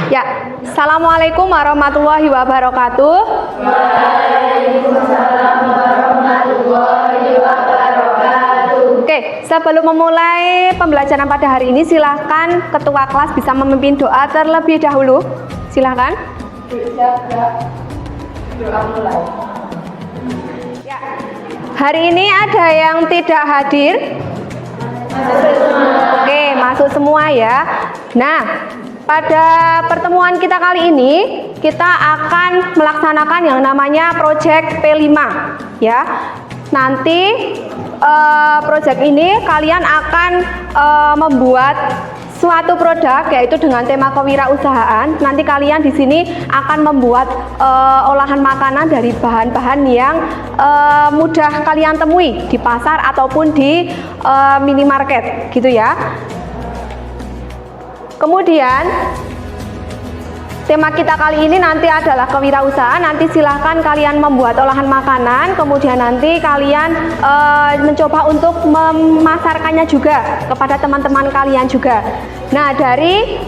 Ya, Assalamualaikum warahmatullahi wabarakatuh. Waalaikumsalam warahmatullahi wabarakatuh. Oke, sebelum memulai pembelajaran pada hari ini, silahkan ketua kelas bisa memimpin doa terlebih dahulu. Silahkan. Doa mulai. Ya, hari ini ada yang tidak hadir? Oke, masuk semua ya. Nah, pada pertemuan kita kali ini, kita akan melaksanakan yang namanya Project P5 ya. Nanti project ini kalian akan membuat suatu produk yaitu dengan tema kewirausahaan. Nanti kalian di sini akan membuat olahan makanan dari bahan-bahan yang mudah kalian temui di pasar ataupun di minimarket gitu ya. Kemudian tema kita kali ini nanti adalah kewirausahaan. Nanti silahkan kalian membuat olahan makanan, kemudian nanti kalian mencoba untuk memasarkannya juga kepada teman-teman kalian juga. Nah, dari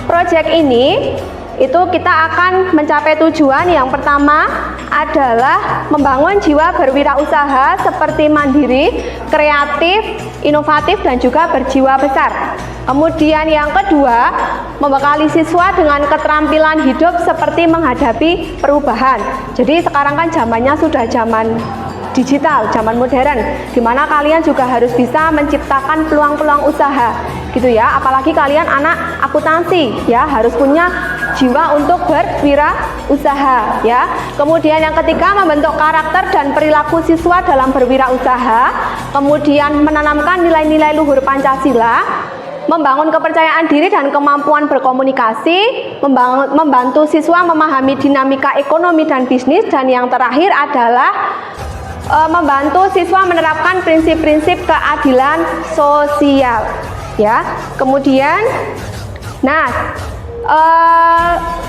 project ini itu kita akan mencapai tujuan. Yang pertama adalah membangun jiwa berwirausaha seperti mandiri, kreatif, inovatif, dan juga berjiwa besar. Kemudian yang kedua, membekali siswa dengan keterampilan hidup seperti menghadapi perubahan. Jadi sekarang kan zamannya sudah zaman digital, zaman modern, di mana kalian juga harus bisa menciptakan peluang-peluang usaha gitu ya. Apalagi kalian anak akuntansi ya, harus punya jiwa untuk berwirausaha ya. Kemudian yang ketiga, membentuk karakter dan perilaku siswa dalam berwirausaha. Kemudian menanamkan nilai-nilai luhur Pancasila, membangun kepercayaan diri dan kemampuan berkomunikasi, membantu siswa memahami dinamika ekonomi dan bisnis, dan yang terakhir adalah membantu siswa menerapkan prinsip-prinsip keadilan sosial ya. Kemudian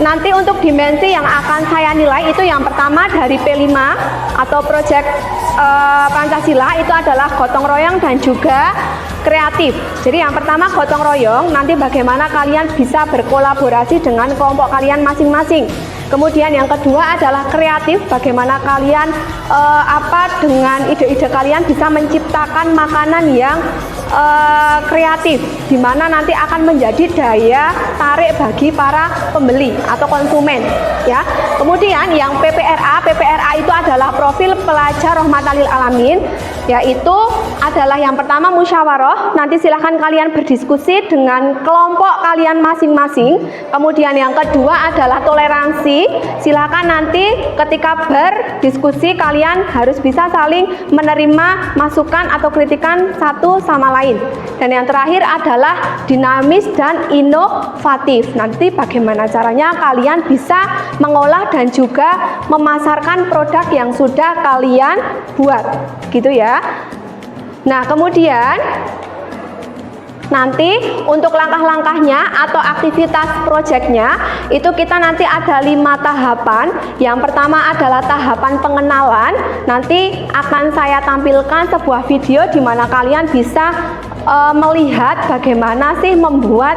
nanti untuk dimensi yang akan saya nilai itu yang pertama dari P5 atau Project Pancasila itu adalah gotong royong dan juga kreatif. Jadi yang pertama gotong royong, nanti bagaimana kalian bisa berkolaborasi dengan kelompok kalian masing-masing. Kemudian yang kedua adalah kreatif, bagaimana kalian dengan ide-ide kalian bisa menciptakan makanan yang kreatif, di mana nanti akan menjadi daya tarik bagi para pembeli atau konsumen ya. Kemudian yang PPRA itu adalah profil pelajar rahmatan lil alamin, yaitu adalah yang pertama musyawarah. Nanti silahkan kalian berdiskusi dengan kelompok kalian masing-masing. Kemudian yang kedua adalah toleransi. Silahkan nanti ketika berdiskusi kalian harus bisa saling menerima masukan atau kritikan satu sama lain. Dan yang terakhir adalah dinamis dan inovatif. Nanti bagaimana caranya kalian bisa mengolah dan juga memasarkan produk yang sudah kalian buat gitu ya. Nah, kemudian nanti untuk langkah-langkahnya atau aktivitas proyeknya itu kita nanti ada 5 tahapan. Yang pertama adalah tahapan pengenalan. Nanti akan saya tampilkan sebuah video di mana kalian bisa melihat bagaimana sih membuat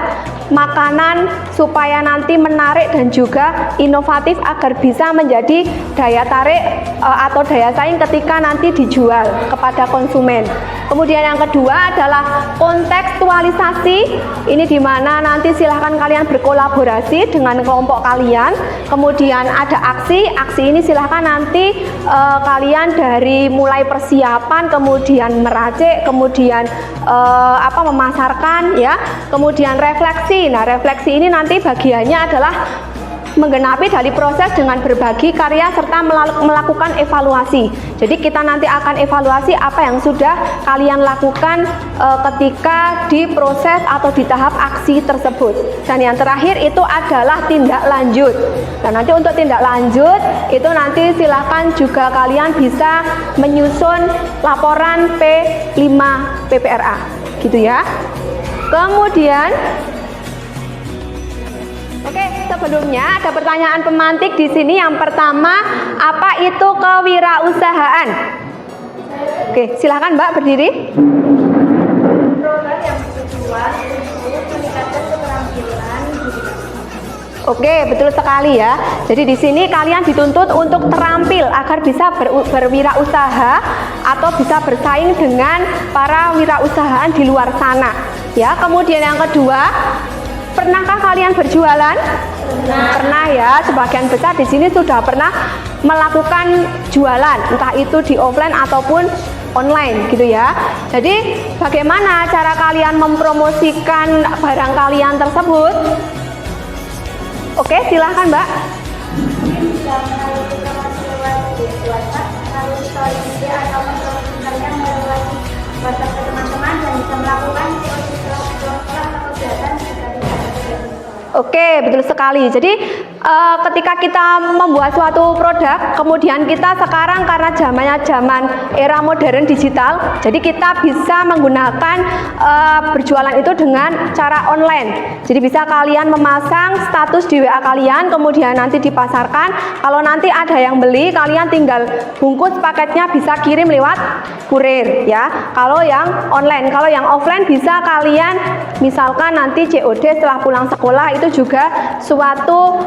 makanan supaya nanti menarik dan juga inovatif agar bisa menjadi daya tarik atau daya saing ketika nanti dijual kepada konsumen. Kemudian yang kedua adalah kontekstualisasi. Ini dimana nanti silahkan kalian berkolaborasi dengan kelompok kalian. Kemudian ada aksi ini silahkan nanti kalian dari mulai persiapan, kemudian meracik, kemudian memasarkan ya. Kemudian refleksi. Nah, refleksi ini nanti bagiannya adalah menggenapi dari proses dengan berbagi karya serta melakukan evaluasi. Jadi kita nanti akan evaluasi apa yang sudah kalian lakukan ketika di proses atau di tahap aksi tersebut. Dan yang terakhir itu adalah tindak lanjut. Dan nanti untuk tindak lanjut itu nanti silakan juga kalian bisa menyusun laporan P5 PPRA gitu ya. Kemudian oke, sebelumnya ada pertanyaan pemantik di sini. Yang pertama, apa itu kewirausahaan? Oke, silakan Mbak berdiri. Program yang bertujuan untuk meningkatkan keterampilan diri. Oke, betul sekali ya. Jadi di sini kalian dituntut untuk terampil agar bisa berwirausaha atau bisa bersaing dengan para wirausahaan di luar sana. Ya, kemudian yang kedua, pernahkah kalian berjualan? Pernah ya, sebagian besar di sini sudah pernah melakukan jualan, entah itu di offline ataupun online gitu ya. Jadi bagaimana cara kalian mempromosikan barang kalian tersebut? Oke, silahkan Mbak. Teman-teman dan bisa melakukan Oke, betul sekali. Jadi ketika kita membuat suatu produk, kemudian kita sekarang karena zamannya zaman era modern digital, jadi kita bisa menggunakan berjualan itu dengan cara online. Jadi bisa kalian memasang status di WA kalian, kemudian nanti dipasarkan. Kalau nanti ada yang beli, kalian tinggal bungkus paketnya, bisa kirim lewat kurir ya. Kalau yang online, kalau yang offline bisa kalian misalkan nanti COD setelah pulang sekolah. Itu juga suatu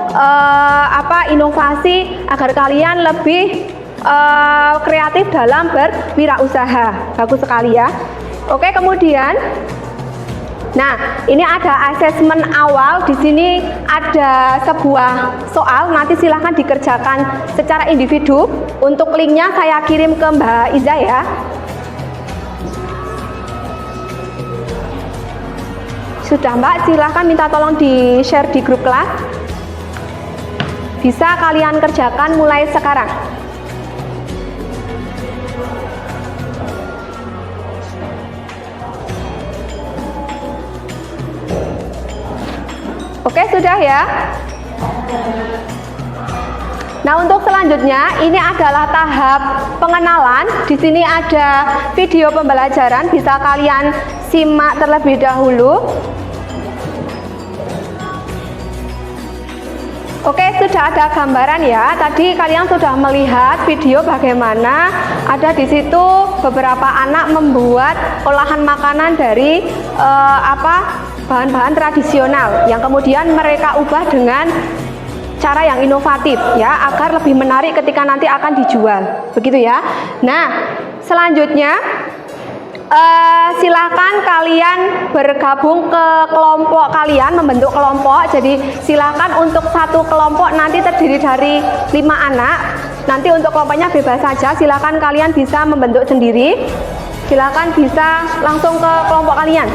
inovasi agar kalian lebih kreatif dalam berwirausaha. Bagus sekali ya. Oke, kemudian nah, ini ada asesmen awal. Di sini ada sebuah soal, nanti silahkan dikerjakan secara individu. Untuk linknya saya kirim ke Mbak Iza ya. Sudah Mbak, silahkan minta tolong di share di grup kelas. Bisa kalian kerjakan mulai sekarang. Oke, sudah ya. Nah, untuk selanjutnya ini adalah tahap pengenalan. Di sini ada video pembelajaran, bisa kalian simak terlebih dahulu. Oke, sudah ada gambaran ya. Tadi kalian sudah melihat video bagaimana ada di situ beberapa anak membuat olahan makanan dari bahan-bahan tradisional yang kemudian mereka ubah dengan cara yang inovatif ya, agar lebih menarik ketika nanti akan dijual. Begitu ya. Nah, selanjutnya silakan kalian bergabung ke kelompok kalian, membentuk kelompok. Jadi silakan untuk satu kelompok nanti terdiri dari 5 anak. Nanti untuk kelompoknya bebas saja, silakan kalian bisa membentuk sendiri. Silakan bisa langsung ke kelompok kalian.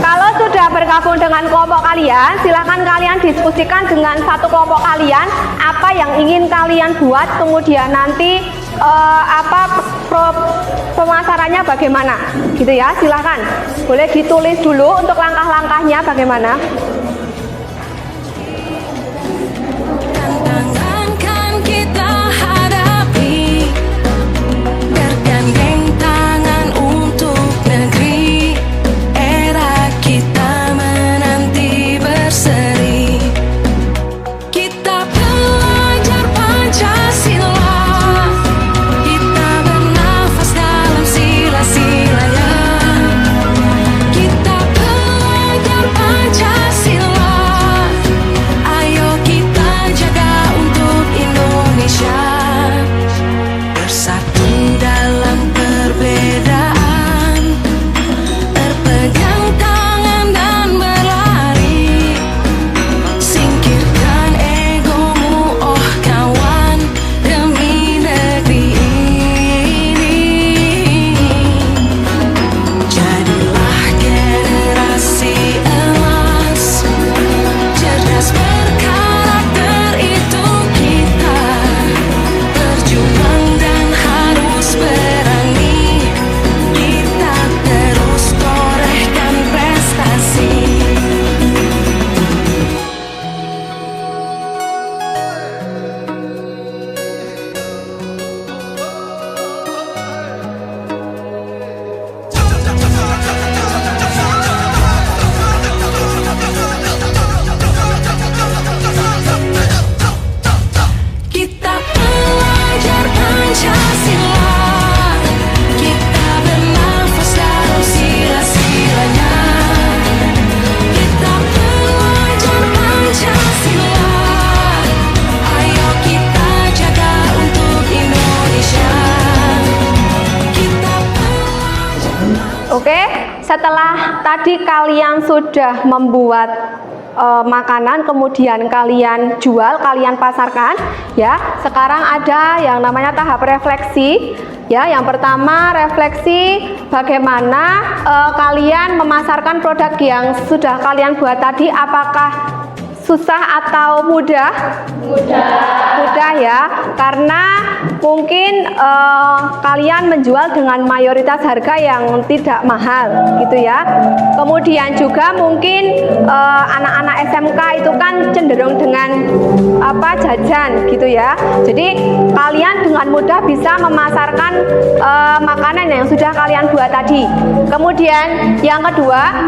Kalau sudah bergabung dengan kelompok kalian, silakan kalian diskusikan dengan satu kelompok kalian apa yang ingin kalian buat, kemudian nanti pemasarannya bagaimana, gitu ya. Silakan, boleh ditulis dulu untuk langkah-langkahnya bagaimana. Kita belajar Pancasila. setelah tadi kalian sudah membuat makanan, kemudian kalian jual, kalian pasarkan, ya. Sekarang ada yang namanya tahap refleksi, ya. Yang pertama refleksi bagaimana kalian memasarkan produk yang sudah kalian buat tadi, apakah susah atau mudah? Mudah ya, karena mungkin kalian menjual dengan mayoritas harga yang tidak mahal gitu ya. Kemudian juga mungkin anak-anak SMK itu kan cenderung dengan jajan gitu ya. Jadi kalian dengan mudah bisa memasarkan makanan yang sudah kalian buat tadi. Kemudian yang kedua,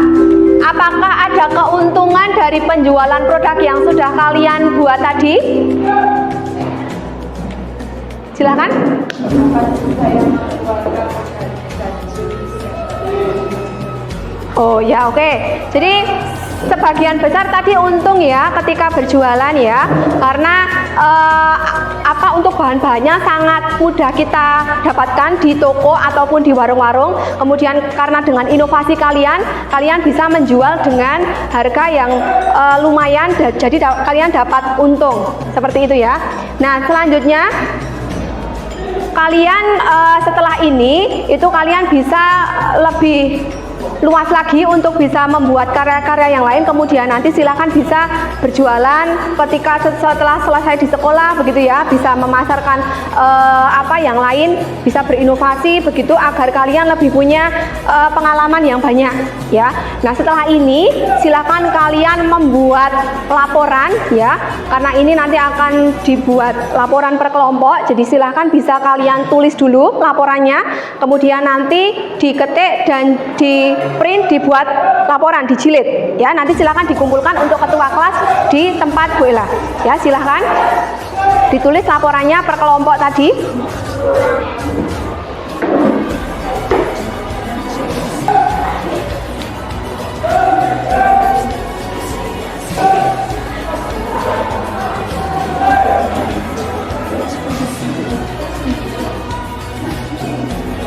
apakah ada keuntungan dari penjualan produk yang sudah kalian buat tadi? Silakan. Oh ya, oke. Jadi sebagian besar tadi untung ya ketika berjualan ya, karena untuk bahan-bahannya sangat mudah kita dapatkan di toko ataupun di warung-warung. Kemudian karena dengan inovasi kalian bisa menjual dengan harga yang lumayan, jadi kalian dapat untung seperti itu ya. Nah, selanjutnya kalian setelah ini itu kalian bisa lebih luas lagi untuk bisa membuat karya-karya yang lain. Kemudian nanti silakan bisa berjualan ketika setelah selesai di sekolah begitu ya, bisa memasarkan yang lain, bisa berinovasi begitu agar kalian lebih punya pengalaman yang banyak ya. Nah, setelah ini silakan kalian membuat laporan ya, karena ini nanti akan dibuat laporan per kelompok. Jadi silakan bisa kalian tulis dulu laporannya, kemudian nanti diketik dan di print, dibuat laporan, dijilid ya. Nanti silakan dikumpulkan untuk ketua kelas di tempat Bu Ella ya. Silakan ditulis laporannya per kelompok tadi.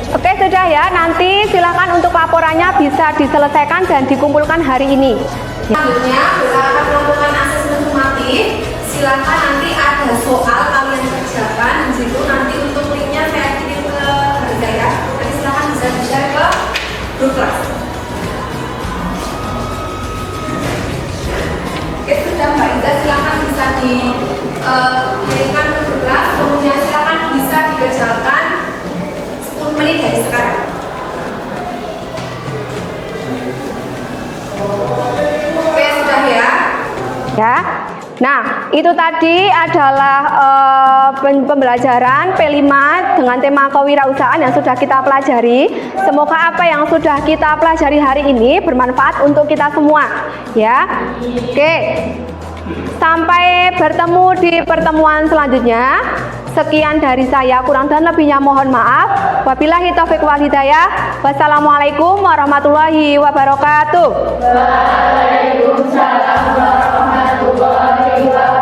Oke, sudah ya. Nanti silakan untuk laporannya bisa diselesaikan dan dikumpulkan hari ini. Selanjutnya, kita akan melakukan asesmen sumatif. Silakan nanti ada soal kalian kerjakan di situ. Nanti untuk linknya saya kirim ke Harga ya. Nanti silakan bisa di-share ke grup kelas. Oke, sudah Mbak Iza, silakan bisa dikirimkan ke grup kelas. Kemudian silakan bisa dikerjakan 10 menit dari sekarang. Oke, sudah ya. Ya. Nah, itu tadi adalah pembelajaran P5 dengan tema kewirausahaan yang sudah kita pelajari. Semoga apa yang sudah kita pelajari hari ini bermanfaat untuk kita semua, ya. Oke. Sampai bertemu di pertemuan selanjutnya. Sekian dari saya, kurang dan lebihnya mohon maaf. Wabillahi taufiq wal hidayah. Wassalamualaikum warahmatullahi wabarakatuh. Waalaikumsalam warahmatullahi wabarakatuh.